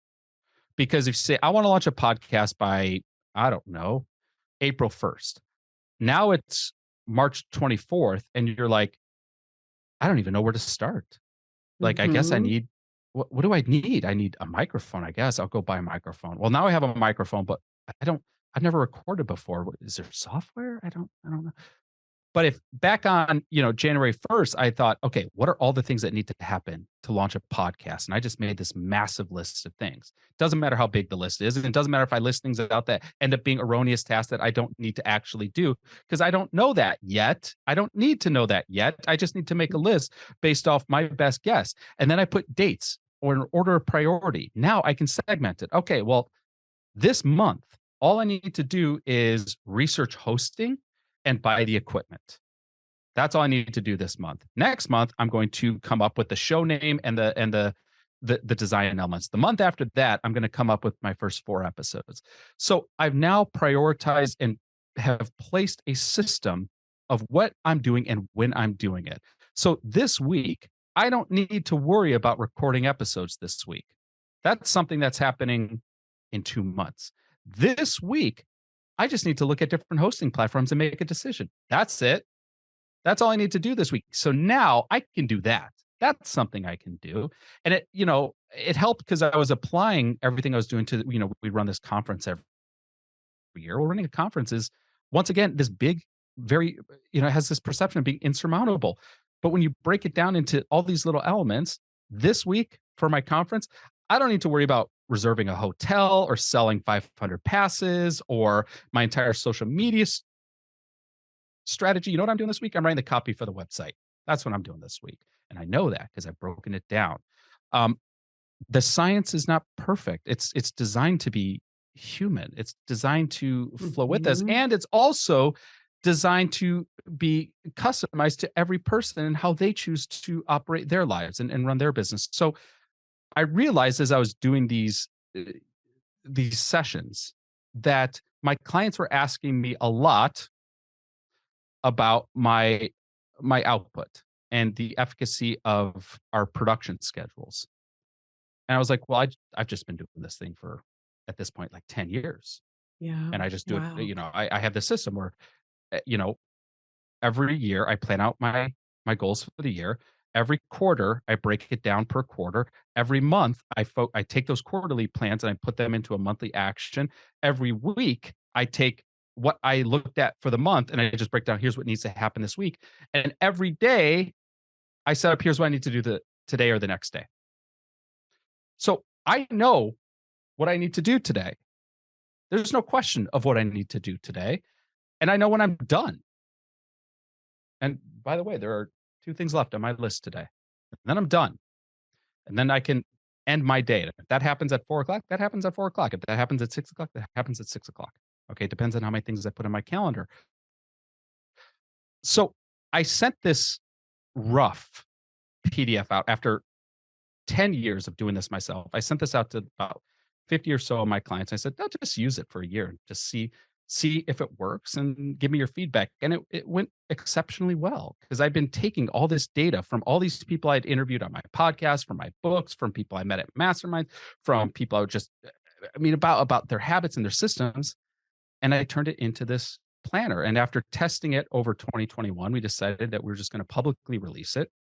Because if you say, I want to launch a podcast by, I don't know, April 1st. Now it's March 24th, and you're like, I don't even know where to start. Like, I guess I Mm-hmm. need, what do I need? I need a microphone, I guess. I'll go buy a microphone. Well, now I have a microphone, but I don't, I've never recorded before. Is there software? I don't know. But if back on, January 1st, I thought, okay, what are all the things that need to happen to launch a podcast? And I just made this massive list of things. Doesn't matter how big the list is. And it doesn't matter if I list things out that end up being erroneous tasks that I don't need to actually do, because I don't know that yet. I don't need to know that yet. I just need to make a list based off my best guess. And then I put dates or an order of priority. Now I can segment it. Okay, well, this month, all I need to do is research hosting and buy the equipment. That's all I need to do this month. Next month, I'm going to come up with the show name and the design elements. The month after that, I'm going to come up with my first 4 episodes. So I've now prioritized and have placed a system of what I'm doing and when I'm doing it. So this week, I don't need to worry about recording episodes this week. That's something that's happening in 2 months. This week, I just need to look at different hosting platforms and make a decision. That's it. That's all I need to do this week. So now I can do that. That's something I can do. And it helped because I was applying everything I was doing to, we run this conference every year. Well, running a conference is, once again, this big, very, it has this perception of being insurmountable. But when you break it down into all these little elements, this week for my conference, I don't need to worry about reserving a hotel or selling 500 passes or my entire social media strategy. You know what I'm doing this week? I'm writing the copy for the website. That's what I'm doing this week. And I know that because I've broken it down. The science is not perfect. It's designed to be human. It's designed to flow with us. And it's also designed to be customized to every person and how they choose to operate their lives and run their business. So I realized as I was doing these sessions that my clients were asking me a lot about my output and the efficacy of our production schedules. And I was like, well, I've just been doing this thing for, at this point, like 10 years. Yeah. And I just do Wow. it, I have this system where, every year I plan out my goals for the year. Every quarter, I break it down per quarter. Every month, I take those quarterly plans and I put them into a monthly action. Every week, I take what I looked at for the month and I just break down, here's what needs to happen this week. And every day, I set up, here's what I need to do today or the next day. So I know what I need to do today. There's no question of what I need to do today. And I know when I'm done. And by the way, there are 2 things left on my list today. And then I'm done. And then I can end my day. If that happens at 4:00, that happens at 4:00. If that happens at 6:00, that happens at 6:00. Okay. It depends on how many things I put in my calendar. So I sent this rough PDF out after 10 years of doing this myself. I sent this out to about 50 or so of my clients. I said, "I'll just use it for a year and just see if it works and give me your feedback." And it went exceptionally well because I've been taking all this data from all these people I'd interviewed on my podcast, from my books, from people I met at masterminds, from people I would just, about their habits and their systems. And I turned it into this planner. And after testing it over 2021, we decided that we were just going to publicly release it.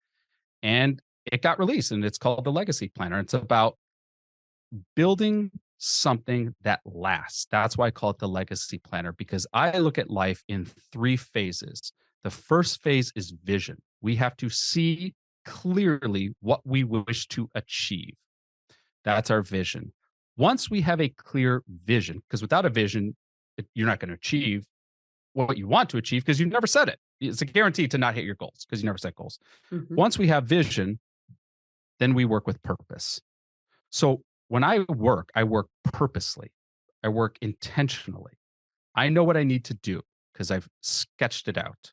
And it got released and it's called the Legacy Planner. It's about building something that lasts. That's why I call it the Legacy Planner, because I look at life in 3 phases. The first phase is vision. We have to see clearly what we wish to achieve. That's our vision. Once we have a clear vision, because without a vision, you're not going to achieve what you want to achieve because you never set it. It's a guarantee to not hit your goals because you never set goals. Once we have vision, then we work with purpose. So when I work purposely. I work intentionally. I know what I need to do because I've sketched it out.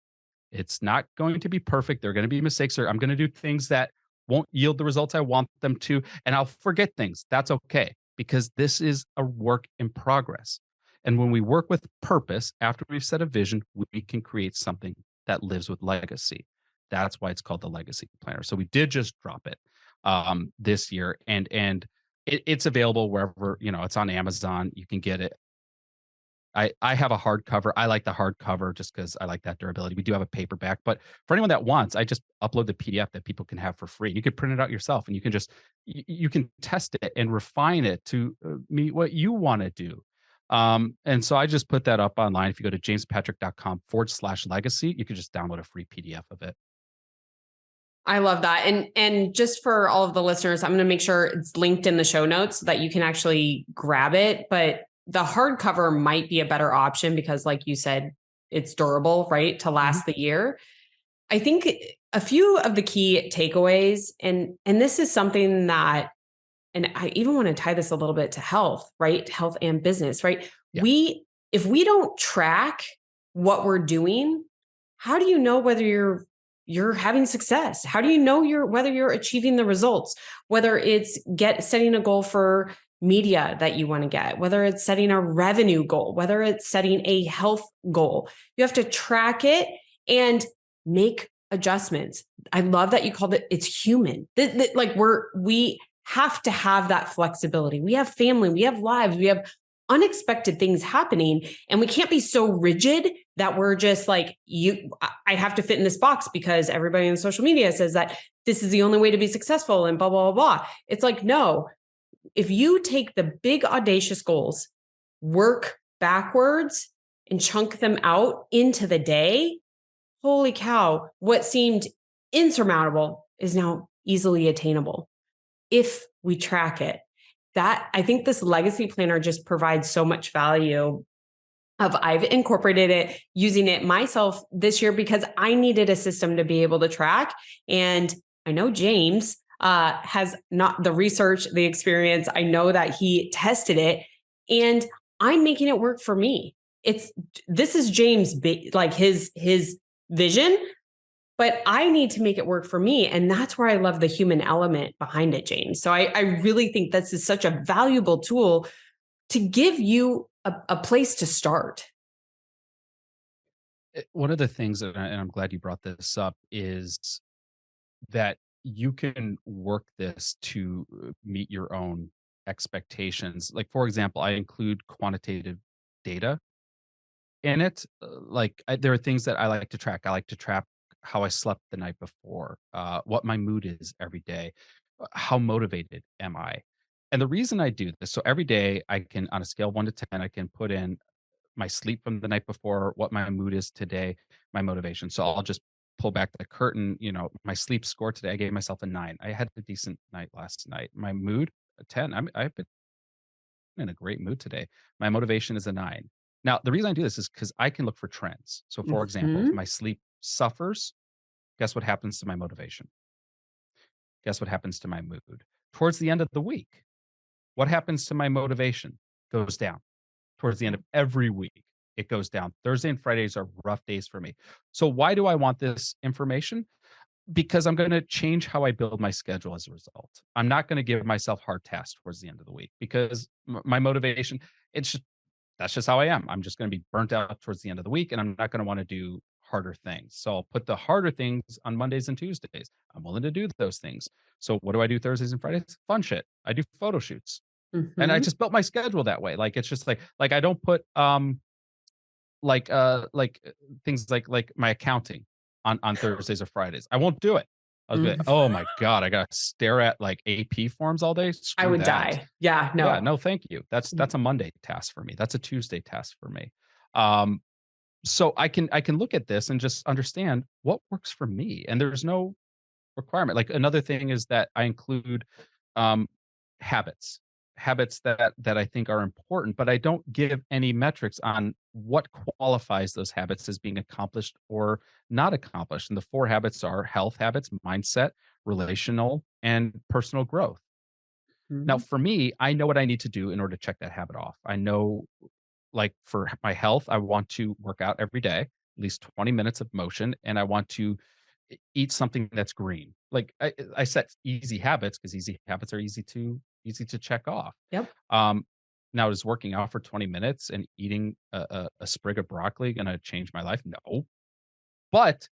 It's not going to be perfect. There are going to be mistakes, or I'm going to do things that won't yield the results I want them to, and I'll forget things. That's okay because this is a work in progress. And when we work with purpose, after we've set a vision, we can create something that lives with legacy. That's why it's called the Legacy Planner. So we did just drop it this year, and it's available wherever, it's on Amazon. You can get it. I have a hardcover. I like the hardcover just because I like that durability. We do have a paperback, but for anyone that wants, I just upload the PDF that people can have for free. You could print it out yourself, and you can you can test it and refine it to meet what you want to do. And so I just put that up online. If you go to jamespatrick.com/legacy, you can just download a free PDF of it. I love that. And just for all of the listeners, I'm going to make sure it's linked in the show notes so that you can actually grab it. But the hardcover might be a better option because, like you said, it's durable, right? To last the year. I think a few of the key takeaways, and this is something that, and I even want to tie this a little bit to health, right? Health and business, right? Yeah. If we don't track what we're doing, how do you know whether you're having success? How do you know whether you're achieving the results? Whether it's setting a goal for media that you want to get, whether it's setting a revenue goal, whether it's setting a health goal, you have to track it and make adjustments. I love that you called it's human. We have to have that flexibility. We have family, we have lives, we have unexpected things happening. And we can't be so rigid that we're just like, I have to fit in this box because everybody on social media says that this is the only way to be successful and blah, blah, blah, blah. It's like, no, if you take the big audacious goals, work backwards and chunk them out into the day, holy cow, what seemed insurmountable is now easily attainable if we track it. That, I think this legacy planner just provides so much value. I've incorporated it, using it myself this year because I needed a system to be able to track. And I know James has not the research, the experience. I know that he tested it, and I'm making it work for me. This is James, like his vision, but I need to make it work for me. And that's where I love the human element behind it, James. So I really think this is such a valuable tool to give you a place to start. One of the things, and I'm glad you brought this up, is that you can work this to meet your own expectations. Like, for example, I include quantitative data in it. There are things that I like to track. I like to track how I slept the night before, what my mood is every day, how motivated am I. And the reason I do this, so every day I can, on a scale of 1 to 10, I can put in my sleep from the night before, what my mood is today, my motivation. So I'll just pull back the curtain. My sleep score today, I gave myself a 9. I had a decent night last night. My mood, a 10. I've been in a great mood today. My motivation is a 9. Now, the reason I do this is because I can look for trends. So, for example, if Mhm. my sleep suffers, guess what happens to my motivation? Guess what happens to my mood? Towards the end of the week, what happens to my motivation? Goes down. Towards the end of every week, it goes down. Thursday and Fridays are rough days for me. So, why do I want this information? Because I'm going to change how I build my schedule as a result. I'm not going to give myself hard tasks towards the end of the week because my motivation, it's just, that's just how I am. I'm just going to be burnt out towards the end of the week, and I'm not going to want to do harder things. So I'll put the harder things on Mondays and Tuesdays. I'm willing to do those things. So what do I do Thursdays and Fridays? Fun shit. I do photo shoots. And I Mhm. just built my schedule that way. Like, it's just like I don't put like things like my accounting on Thursdays or Fridays. I won't do it. I'll be like, Mhm. oh my God, I gotta stare at like AP forms all day. I Screw would that. die. Yeah, Yeah, no. no, thank you. That's a Monday task for me. That's a Tuesday task for me. Um, so I can look at this and just understand what works for me. And there's no requirement. Like, another thing is that I include um, habits, habits that I think are important, but I don't give any metrics on what qualifies those habits as being accomplished or not accomplished. And the 4 habits are health habits, mindset, relational, and personal growth. Now, Mhm. for me, I know what I need to do in order to check that habit off. I know, like, for my health, I want to work out every day, at least 20 minutes of motion, and I want to eat something that's green. Like, I set easy habits because easy habits are easy to check off. Yep. Um, Now, is working out for 20 minutes and eating a sprig of broccoli gonna change my life? No. But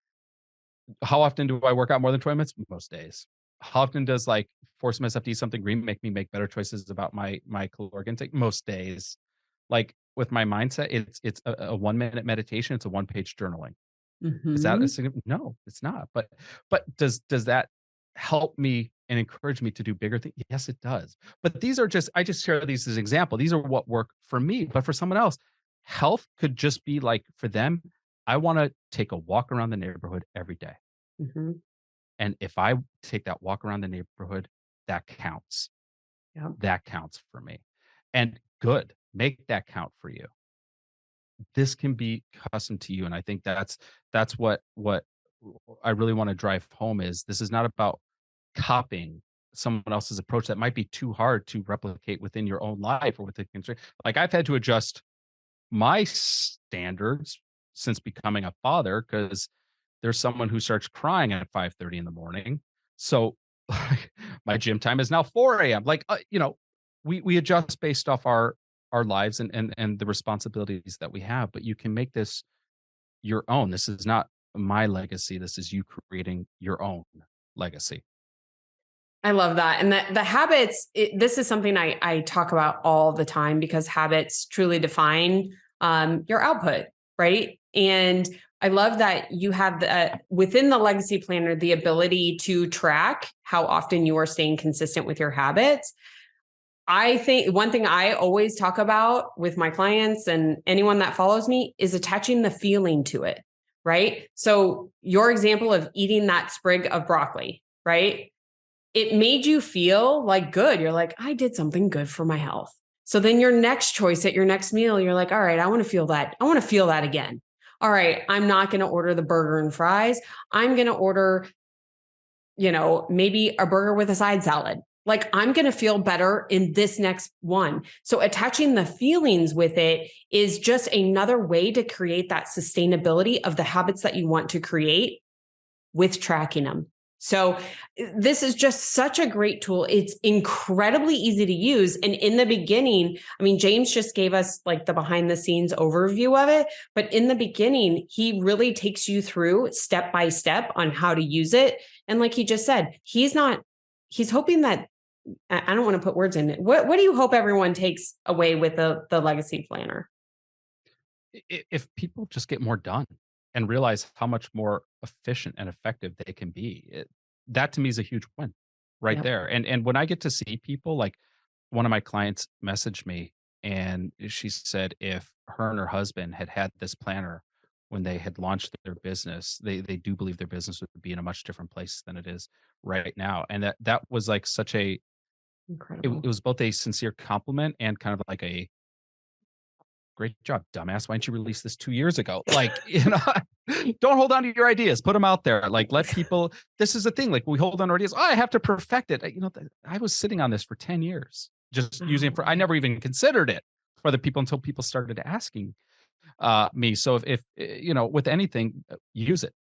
how often do I work out more than 20 minutes? Most days. How often does, like, forcing myself to eat something green make me make better choices about my caloric intake? Most days. Like, with my mindset, it's a 1-minute meditation, it's a one-page journaling. Is that a Mhm. no, it's not. But does that help me and encourage me to do bigger things? Yes, it does. But these are just, I just share these as example. These are what work for me, but for someone else, health could just be like, for them, I wanna take a walk around the neighborhood every day. Mhm. And if I take that walk around the neighborhood, that counts. Yep. That counts for me. And good, make that count for you. This can be custom to you, and I think that's what I really wanna drive home is this is not about copying someone else's approach that might be too hard to replicate within your own life or within constraint. Like, I've had to adjust my standards since becoming a father because there's someone who starts crying at 5:30 in the morning. So my gym time is now 4 a.m. Like, we adjust based off our lives and the responsibilities that we have, but you can make this your own. This is not my legacy. This is you creating your own legacy. I love that. And the habits, this is something I talk about all the time because habits truly define your output, right? And I love that you have within the legacy planner, the ability to track how often you are staying consistent with your habits. I think one thing I always talk about with my clients and anyone that follows me is attaching the feeling to it, right? So your example of eating that sprig of broccoli, right? It made you feel like good. You're like, I did something good for my health. So then your next choice at your next meal, you're like, all right, I want to feel that. I want to feel that again. All right, I'm not going to order the burger and fries. I'm going to order, maybe a burger with a side salad. Like I'm going to feel better in this next one. So attaching the feelings with it is just another way to create that sustainability of the habits that you want to create with tracking them. So this is just such a great tool. It's incredibly easy to use. And in the beginning, James just gave us like the behind the scenes overview of it. But in the beginning, he really takes you through step by step on how to use it. And like he just said, he's hoping that, I don't want to put words in it. What do you hope everyone takes away with the legacy planner? If people just get more done and realize how much more efficient and effective they can be, that to me is a huge win right Yep. there. And when I get to see people, like one of my clients messaged me and she said if her and her husband had had this planner when they had launched their business, they do believe their business would be in a much different place than it is right now. And that was like such a it Incredible. was both a sincere compliment and kind of like a great job, dumbass. Why didn't you release this 2 years ago? Like, don't hold on to your ideas. Put them out there. Like, let people. This is the thing. Like, we hold on to our ideas. Oh, I have to perfect it. I was sitting on this for 10 years, just using it for. I never even considered it for the people until people started asking me. So if with anything, use it,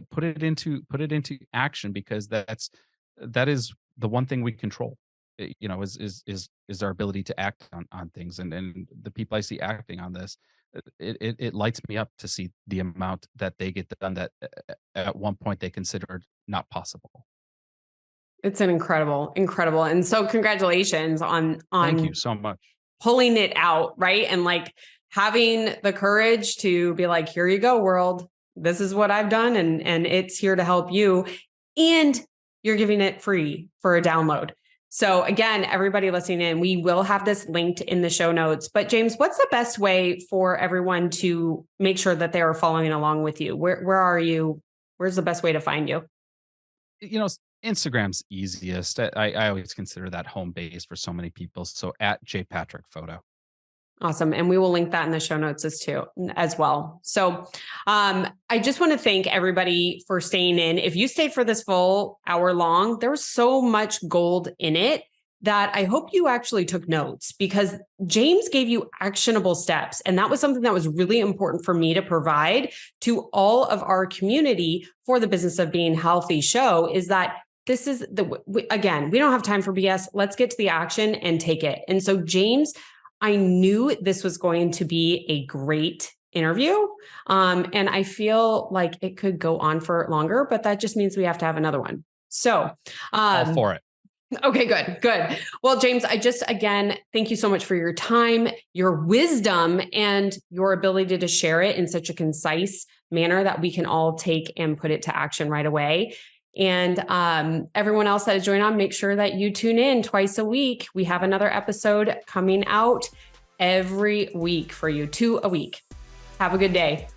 put it into action because that is the one thing we control. Is our ability to act on things and the people I see acting on this, it lights me up to see the amount that they get done that at one point they considered not possible. It's an incredible. And so congratulations on Thank you so much. pulling it out, right? And like having the courage to be like, here you go, world. This is what I've done and it's here to help you. And you're giving it free for a download. So again, everybody listening in, we will have this linked in the show notes. But James, what's the best way for everyone to make sure that they are following along with you? Where are you? Where's the best way to find you? you know, Instagram's easiest. I always consider that home base for so many people. So at @JPatrickPhoto. Awesome. And we will link that in the show notes as well. So I just want to thank everybody for staying in. If you stayed for this full hour long, there was so much gold in it that I hope you actually took notes because James gave you actionable steps. And that was something that was really important for me to provide to all of our community for the Business of Being Healthy show is that this is again, we don't have time for BS. Let's get to the action and take it. And so James, I knew this was going to be a great interview. And I feel like it could go on for longer, but that just means we have to have another one. So, All for it. okay, good. Well, James, again, thank you so much for your time, your wisdom, and your ability to share it in such a concise manner that we can all take and put it to action right away. And everyone else that is joining on, make sure that you tune in twice a week. We have another episode coming out every week for you, 2 a week. Have a good day.